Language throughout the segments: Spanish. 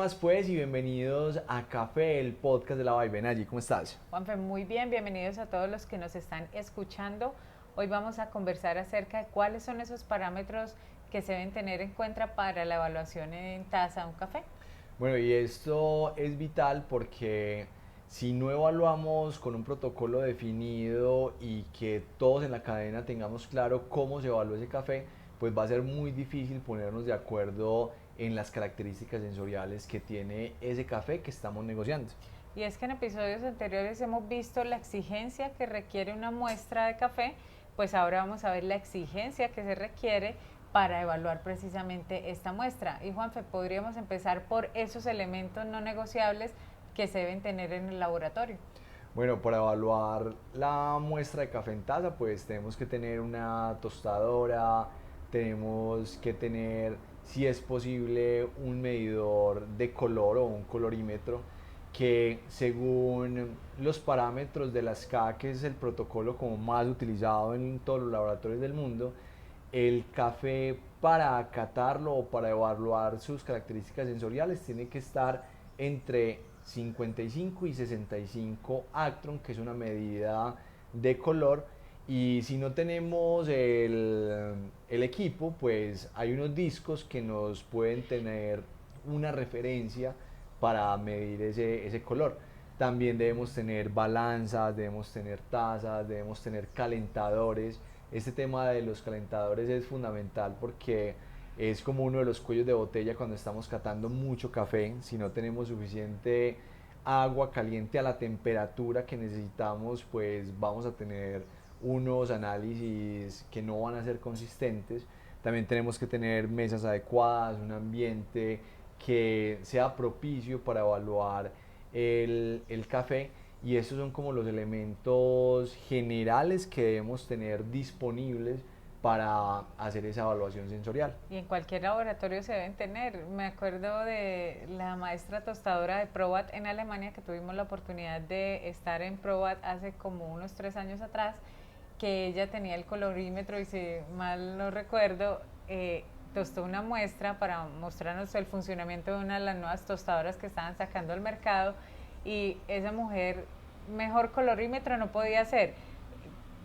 más pues? Y bienvenidos a Café, el podcast de la Vibe. Allí, ¿cómo estás? Juanfe, muy bien, bienvenidos a todos los que nos están escuchando. Hoy vamos a conversar acerca de cuáles son esos parámetros que se deben tener en cuenta para la evaluación en taza de un café. Bueno, y esto es vital porque si no evaluamos con un protocolo definido y que todos en la cadena tengamos claro cómo se evalúa ese café, pues va a ser muy difícil ponernos de acuerdo en las características sensoriales que tiene ese café que estamos negociando. Y es que en episodios anteriores hemos visto la exigencia que requiere una muestra de café, pues ahora vamos a ver la exigencia que se requiere para evaluar precisamente esta muestra. Y Juanfe, podríamos empezar por esos elementos no negociables que se deben tener en el laboratorio. Bueno, para evaluar la muestra de café en taza, pues tenemos que tener una tostadora, tenemos que tener, si es posible, un medidor de color o un colorímetro que según los parámetros de la SCA, que es el protocolo como más utilizado en todos los laboratorios del mundo, el café para acatarlo o para evaluar sus características sensoriales tiene que estar entre 55 y 65 Actron, que es una medida de color. Y si no tenemos el equipo, pues hay unos discos que nos pueden tener una referencia para medir ese color. También debemos tener balanzas, debemos tener tazas, debemos tener calentadores. Este tema de los calentadores es fundamental porque es como uno de los cuellos de botella cuando estamos catando mucho café. Si no tenemos suficiente agua caliente a la temperatura que necesitamos, pues vamos a tener unos análisis que no van a ser consistentes. También tenemos que tener mesas adecuadas, un ambiente que sea propicio para evaluar el café, y estos son como los elementos generales que debemos tener disponibles para hacer esa evaluación sensorial. Y en cualquier laboratorio se deben tener. Me acuerdo de la maestra tostadora de Probat en Alemania, que tuvimos la oportunidad de estar en Probat hace como unos 3 años atrás, que ella tenía el colorímetro y si mal no recuerdo, tostó una muestra para mostrarnos el funcionamiento de una de las nuevas tostadoras que estaban sacando al mercado, y esa mujer mejor colorímetro no podía hacer.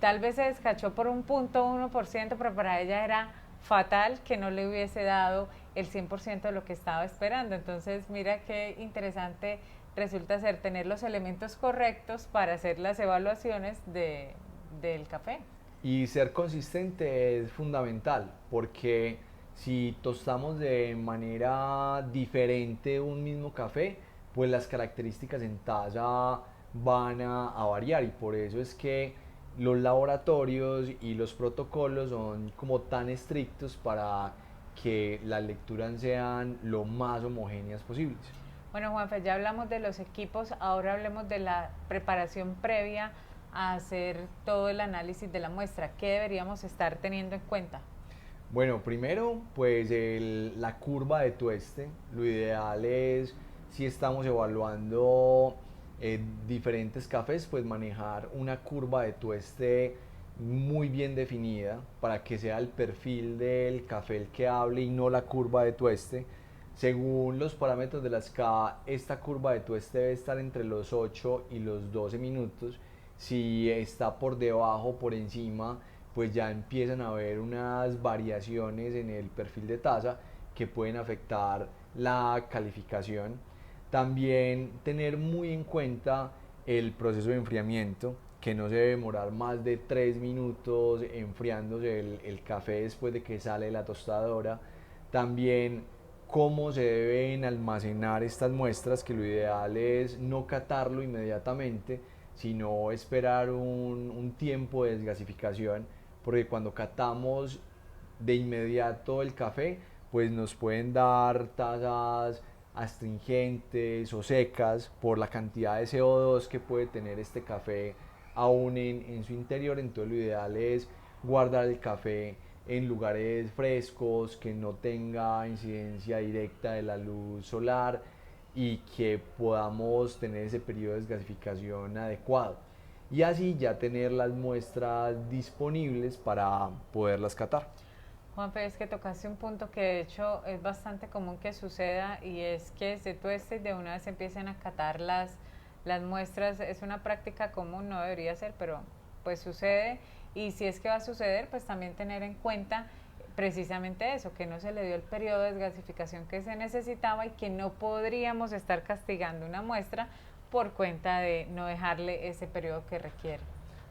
Tal vez se descachó por un punto 1%, pero para ella era fatal que no le hubiese dado el 100% de lo que estaba esperando. Entonces, mira qué interesante resulta ser tener los elementos correctos para hacer las evaluaciones del café. Y ser consistente es fundamental porque si tostamos de manera diferente un mismo café, pues las características en taza van a variar, y por eso es que los laboratorios y los protocolos son como tan estrictos para que las lecturas sean lo más homogéneas posibles. Bueno, Juanfe, ya hablamos de los equipos, ahora hablemos de la preparación previa a hacer todo el análisis de la muestra. ¿Qué deberíamos estar teniendo en cuenta? Bueno, primero, pues la curva de tueste. Lo ideal es, si estamos evaluando diferentes cafés, pues manejar una curva de tueste muy bien definida para que sea el perfil del café el que hable y no la curva de tueste. Según los parámetros de la SCA, esta curva de tueste debe estar entre los 8 y los 12 minutos. Si está por debajo o por encima, pues ya empiezan a haber unas variaciones en el perfil de tasa que pueden afectar la calificación. También tener muy en cuenta el proceso de enfriamiento, que no se debe demorar más de 3 minutos enfriándose el café después de que sale de la tostadora. También cómo se deben almacenar estas muestras, que lo ideal es no catarlo inmediatamente, sino esperar un tiempo de desgasificación, porque cuando catamos de inmediato el café, pues nos pueden dar tazas astringentes o secas por la cantidad de CO2 que puede tener este café aún en su interior. Entonces lo ideal es guardar el café en lugares frescos, que no tenga incidencia directa de la luz solar y que podamos tener ese periodo de desgasificación adecuado, y así ya tener las muestras disponibles para poderlas catar. Juanfe, es que tocaste un punto que de hecho es bastante común que suceda y es que se tueste y de una vez empiecen a catar las muestras. Es una práctica común, no debería ser, pero pues sucede. Y si es que va a suceder, pues también tener en cuenta precisamente eso, que no se le dio el periodo de desgasificación que se necesitaba y que no podríamos estar castigando una muestra por cuenta de no dejarle ese periodo que requiere.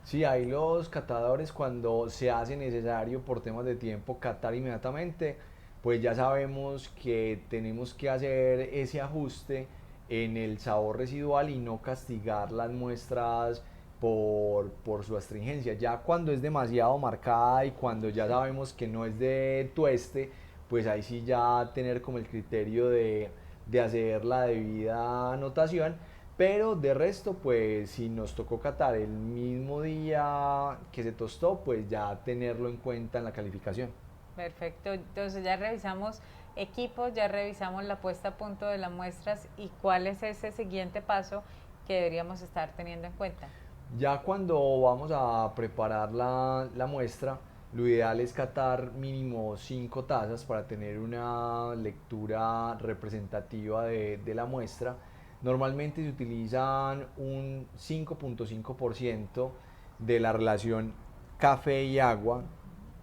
Sí, ahí los catadores cuando se hace necesario por temas de tiempo catar inmediatamente, pues ya sabemos que tenemos que hacer ese ajuste en el sabor residual y no castigar las muestras por su astringencia. Ya cuando es demasiado marcada y cuando ya sabemos que no es de tueste, pues ahí sí ya tener como el criterio de hacer la debida anotación, pero de resto, pues si nos tocó catar el mismo día que se tostó, pues ya tenerlo en cuenta en la calificación. Perfecto, entonces ya revisamos equipos, ya revisamos la puesta a punto de las muestras y cuál es ese siguiente paso que deberíamos estar teniendo en cuenta. Ya cuando vamos a preparar la muestra, lo ideal es catar mínimo 5 tazas para tener una lectura representativa de la muestra. Normalmente se utilizan un 5.5% de la relación café y agua.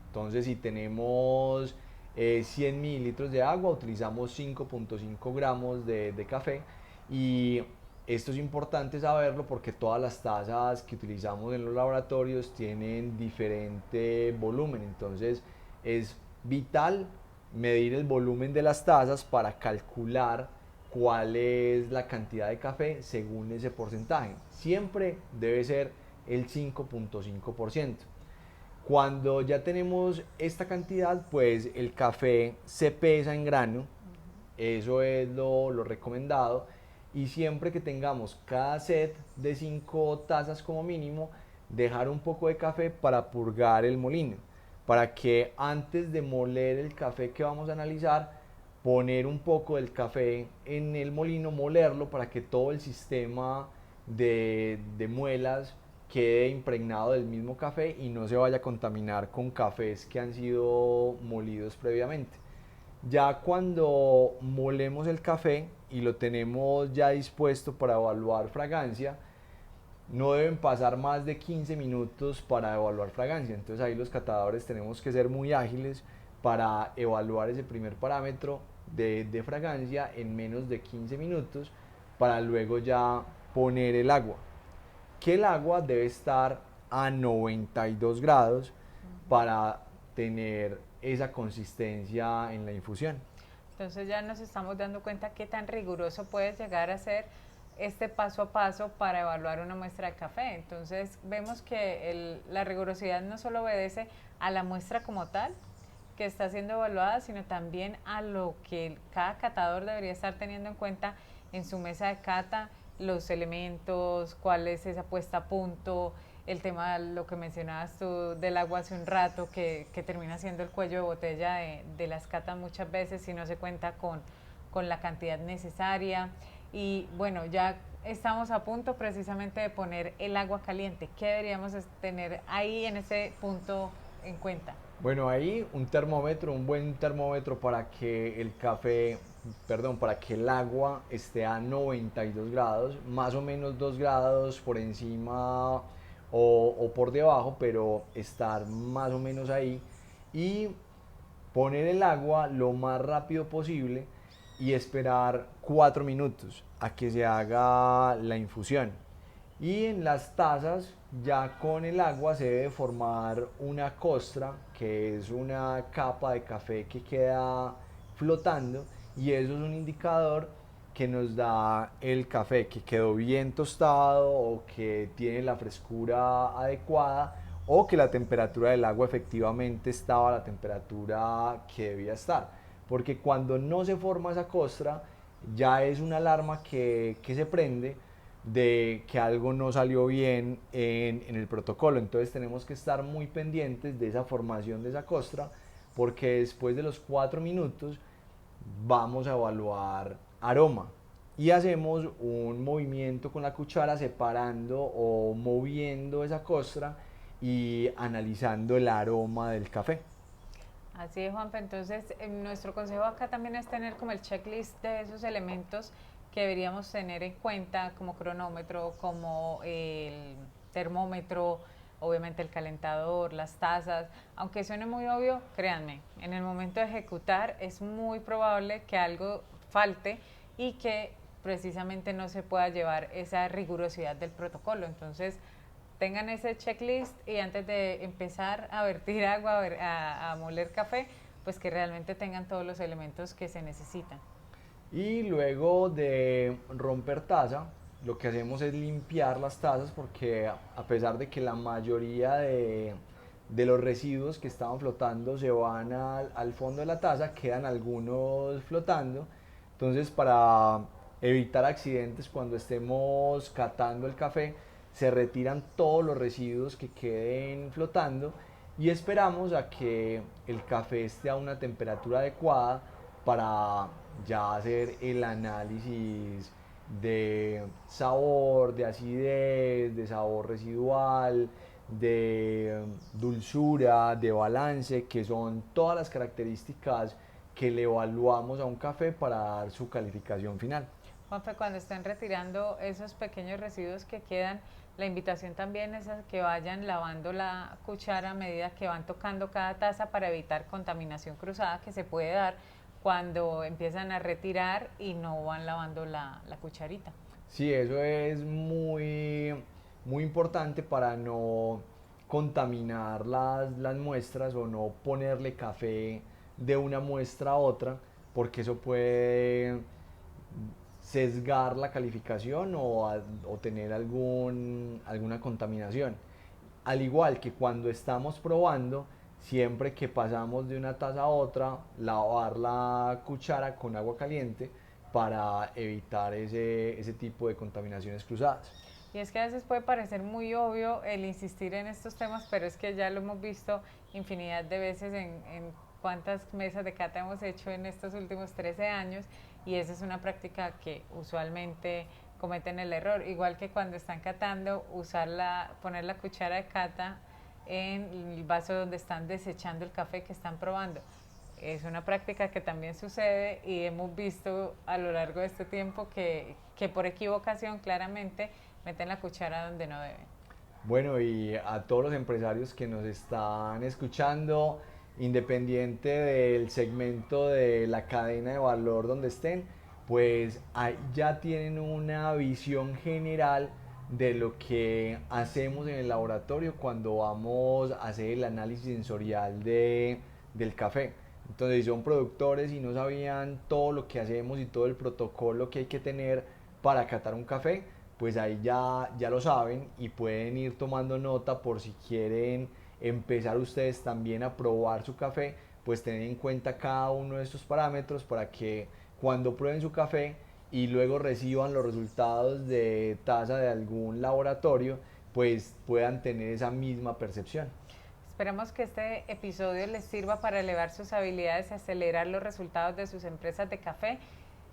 Entonces, si tenemos 100 mililitros de agua, utilizamos 5.5 gramos de café. Y esto es importante saberlo porque todas las tazas que utilizamos en los laboratorios tienen diferente volumen. Entonces, es vital medir el volumen de las tazas para calcular cuál es la cantidad de café según ese porcentaje. Siempre debe ser el 5.5%. Cuando ya tenemos esta cantidad, pues el café se pesa en grano, eso es lo recomendado, y siempre que tengamos cada set de 5 tazas como mínimo, dejar un poco de café para purgar el molino, para que antes de moler el café que vamos a analizar, poner un poco del café en el molino, molerlo para que todo el sistema de muelas quede impregnado del mismo café y no se vaya a contaminar con cafés que han sido molidos previamente. Ya cuando molemos el café y lo tenemos ya dispuesto para evaluar fragancia, no deben pasar más de 15 minutos para evaluar fragancia. Entonces ahí los catadores tenemos que ser muy ágiles para evaluar ese primer parámetro de fragancia en menos de 15 minutos para luego ya poner el agua, que el agua debe estar a 92 grados para tener esa consistencia en la infusión. Entonces ya nos estamos dando cuenta qué tan riguroso puede llegar a ser este paso a paso para evaluar una muestra de café. Entonces vemos que la rigurosidad no solo obedece a la muestra como tal, que está siendo evaluada, sino también a lo que cada catador debería estar teniendo en cuenta en su mesa de cata, los elementos, cuál es esa puesta a punto, el tema, lo que mencionabas tú del agua hace un rato, que termina siendo el cuello de botella de las catas muchas veces si no se cuenta con la cantidad necesaria. Y bueno, ya estamos a punto precisamente de poner el agua caliente. ¿Qué deberíamos tener ahí en ese punto en cuenta? Bueno, ahí un termómetro, un buen termómetro para que el café, perdón, para que el agua esté a 92 grados, más o menos 2 grados por encima o por debajo, pero estar más o menos ahí. Y poner el agua lo más rápido posible y esperar 4 minutos a que se haga la infusión. Y en las tazas, ya con el agua se debe formar una costra, que es una capa de café que queda flotando, y eso es un indicador que nos da el café que quedó bien tostado o que tiene la frescura adecuada o que la temperatura del agua efectivamente estaba a la temperatura que debía estar. Porque cuando no se forma esa costra, ya es una alarma que se prende de que algo no salió bien en el protocolo. Entonces tenemos que estar muy pendientes de esa formación de esa costra, porque después de los 4 minutos vamos a evaluar aroma y hacemos un movimiento con la cuchara separando o moviendo esa costra y analizando el aroma del café. Así es, Juanpa. Entonces, nuestro consejo acá también es tener como el checklist de esos elementos que deberíamos tener en cuenta, como cronómetro, como el termómetro, obviamente el calentador, las tazas. Aunque suene muy obvio, créanme, en el momento de ejecutar es muy probable que algo falte y que precisamente no se pueda llevar esa rigurosidad del protocolo. Entonces, tengan ese checklist y antes de empezar a vertir agua, a moler café, pues que realmente tengan todos los elementos que se necesitan. Y luego de romper taza, lo que hacemos es limpiar las tazas porque a pesar de que la mayoría de los residuos que estaban flotando se van al fondo de la taza, quedan algunos flotando. Entonces, para evitar accidentes cuando estemos catando el café, se retiran todos los residuos que queden flotando y esperamos a que el café esté a una temperatura adecuada para ya hacer el análisis de sabor, de acidez, de sabor residual, de dulzura, de balance, que son todas las características que le evaluamos a un café para dar su calificación final. Juanfe, cuando estén retirando esos pequeños residuos que quedan, la invitación también es a que vayan lavando la cuchara a medida que van tocando cada taza para evitar contaminación cruzada que se puede dar cuando empiezan a retirar y no van lavando la cucharita. Sí, eso es muy importante para no contaminar las muestras o no ponerle café de una muestra a otra, porque eso puede sesgar la calificación o tener alguna contaminación. Al igual que cuando estamos probando, siempre que pasamos de una taza a otra, lavar la cuchara con agua caliente para evitar ese tipo de contaminaciones cruzadas. Y es que a veces puede parecer muy obvio el insistir en estos temas, pero es que ya lo hemos visto infinidad de veces en cuántas mesas de cata hemos hecho en estos últimos 13 años y esa es una práctica que usualmente cometen el error, igual que cuando están catando, poner la cuchara de cata en el vaso donde están desechando el café que están probando. Es una práctica que también sucede y hemos visto a lo largo de este tiempo que por equivocación claramente meten la cuchara donde no deben. Bueno, y a todos los empresarios que nos están escuchando, independiente del segmento de la cadena de valor donde estén, pues ya tienen una visión general de lo que hacemos en el laboratorio cuando vamos a hacer el análisis sensorial del café. Entonces, si son productores y no sabían todo lo que hacemos y todo el protocolo que hay que tener para catar un café, pues ahí ya lo saben y pueden ir tomando nota por si quieren empezar ustedes también a probar su café, pues tener en cuenta cada uno de estos parámetros para que cuando prueben su café y luego reciban los resultados de taza de algún laboratorio, pues puedan tener esa misma percepción. Esperamos que este episodio les sirva para elevar sus habilidades y acelerar los resultados de sus empresas de café.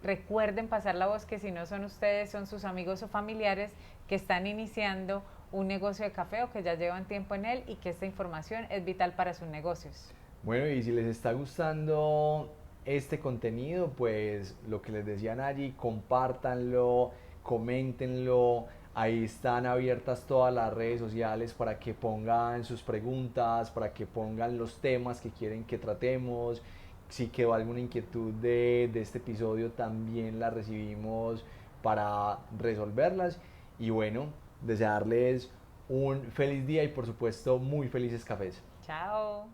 Recuerden pasar la voz que si no son ustedes, son sus amigos o familiares que están iniciando un negocio de café o que ya llevan tiempo en él y que esta información es vital para sus negocios. Bueno, y si les está gustando este contenido, pues lo que les decían allí, compártanlo, coméntenlo. Ahí están abiertas todas las redes sociales para que pongan sus preguntas, para que pongan los temas que quieren que tratemos. Si quedó alguna inquietud de este episodio, también la recibimos para resolverlas. Y bueno, desearles un feliz día y por supuesto muy felices cafés. Chao.